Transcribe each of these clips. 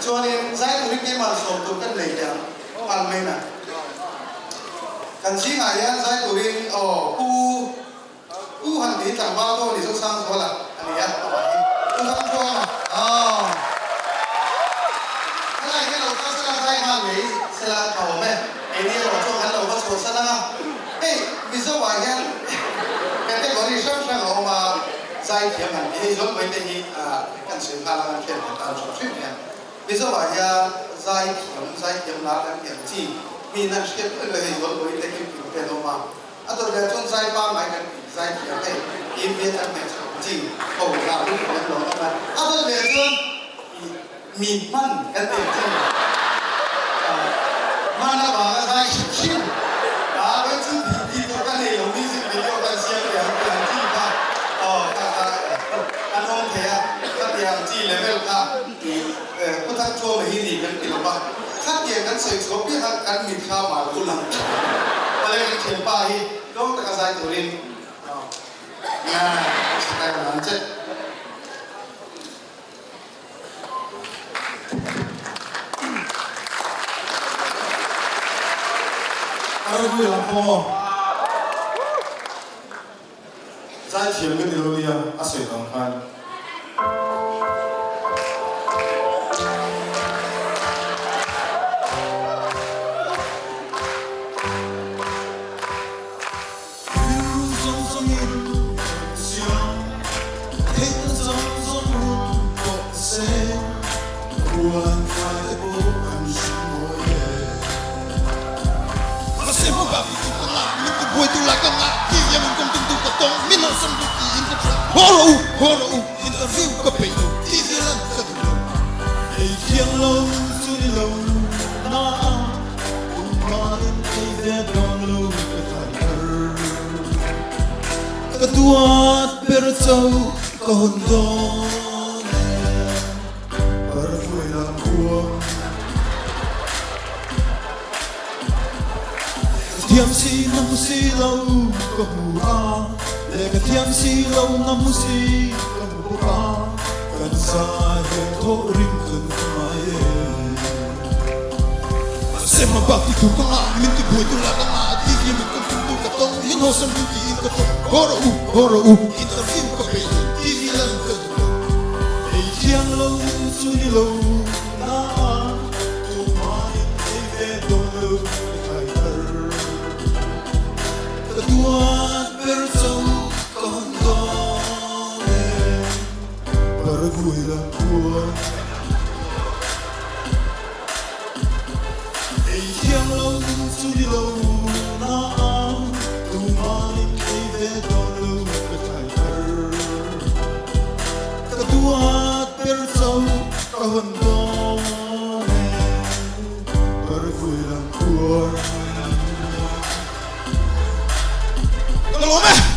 cho nên giải tụi cái mà sổ tụi cái này kìa ăn mấy nè cần gì ngài á giải tụi cu hành tí chẳng bao thôi thì sang số là anh ấy cu sang số mà cái này cái đầu ta sẽ là hai hàng ấy sẽ là cầu mẹ anh ấy ở trong hắn đầu có số sẵn à hey ví dụ vậy nha cái này có đi sắp sang họ mà giải thiểm hẳn thì giống với cái gì cần sự pha là kiện của ta sắp xếp nha ví dụ vậy giải thiểm là cái kiện gì mình đang xếp cái này giống với cái cái đồ mà tôi đã chọn giải ba mấy cái giải thiểm này im biết anh này chỉ hậu là lúc đó nó là tôi để chọn mịn mặn cái tiền gì mà nó bảo là giải thiểm với chữ thì tôi cái này giống như gì video cái xem để làm gì cả anh ông thấy các nhà chỉ level cả thì có thằng cho mấy gì cái kiểu mà khác tiền cái sự số biết hàng cái mịn khao mà cũng làm mà lên cái tiền bài đó là cái giải tụi mình cái là chết vui lắm po giải thiểm cái điều gì à sợi đồng khan Horo interview ka pino tigilan ka dulo ay kiyang low suni low na kumain kay dedon low katar kaduat pertsaw kahondon para ko'y lang kuwang tiam si na musilaw kahuha Lega tiang silaw na musik ang buka kan sa hento ring kan kumaye Masema bakti tu ka nga minti buhay tu lang ang ati Yimig kong pinto ka tong hinhosang bintiin ka tong Horo interview ka pino tigilan ka dulo Ay tiang law sunilaw na tumahin ay vedong law ay kaitar Kaduat persaw para vui lang kuwan ay kiyang law sunilaw na tumahin kay vedon law katayar kaduat persaw kahondon para vui lang kuwan Kalome!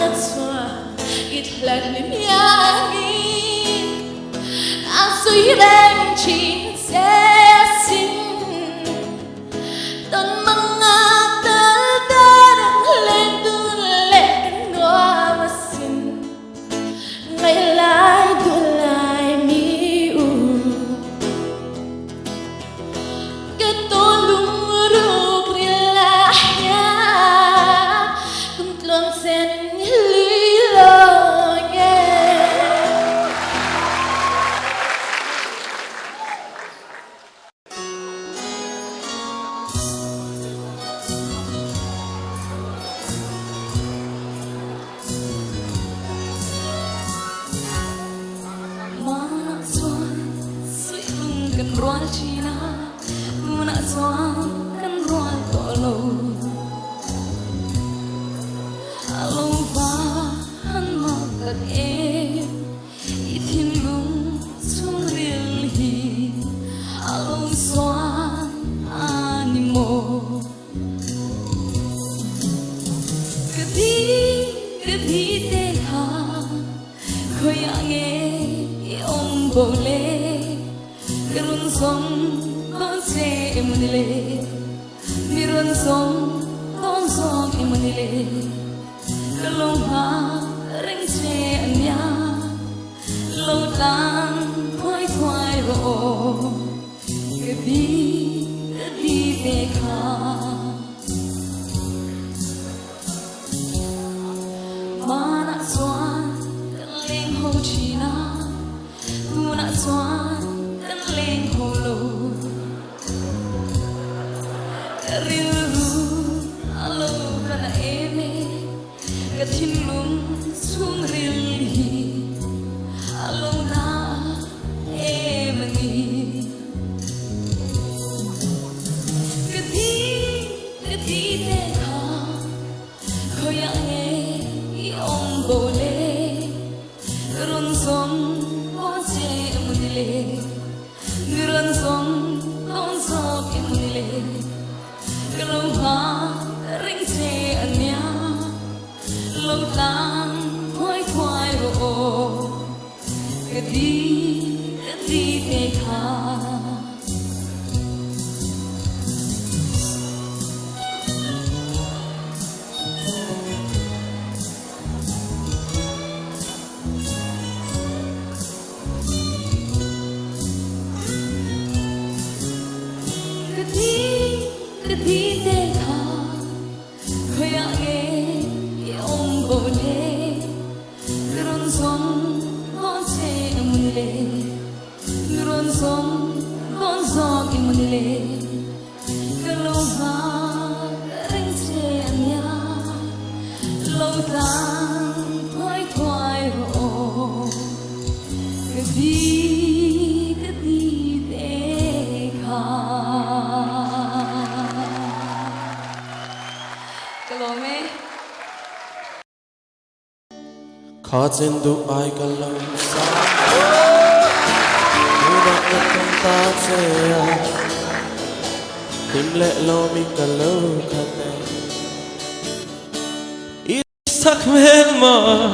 na chuan ít lần niệm nhani suy lên chỉ sẽ xin tân măng ngã tơ tơ đang lên tuôn lên cánh hoa mà xin ngày lại tuôn lại mi u cái tôi lung rục rila ya cùng tuôn sen lý lo rual China, muna chuan kan rual to lo, alo va han ma kat em, ithin lung chung ril hi, alo xuan animo, kadi te ha, khoya nge om bole. Run song con se emunile, mi run song con song emunile, kalong ha ring se anya, lâu lang thoai thoai ro, kadi te kha, mana chuan leng ho china, tu na chuan leng holo riru alo kana eme katin lung chung ril hi alo na emani kati te kha khoya nge I om bole run som con se munile Run song con sop emunile kalong ha ring se anya lâu lang thoai thoai ro kadi te kha kadi te kha khoya nge om bole run song con se emunile run song con sop emunile kalong ha ring se anya lâu tang thoai thoai ro kadi te kha khó trên đủ ai cả lâu xa như đặt được con ta chê tim lệ lo mình cả lâu khăn này ít sắc mến mơ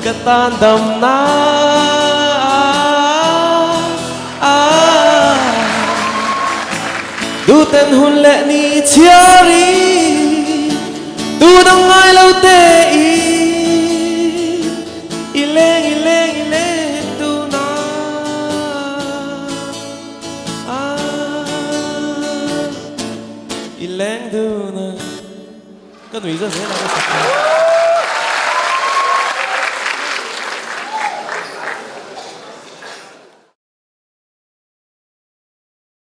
cả tan đầm na đủ tên hôn lệ ni chia ri đủ đông ai lâu tê ileng tu na ileng tu na kan wi za se na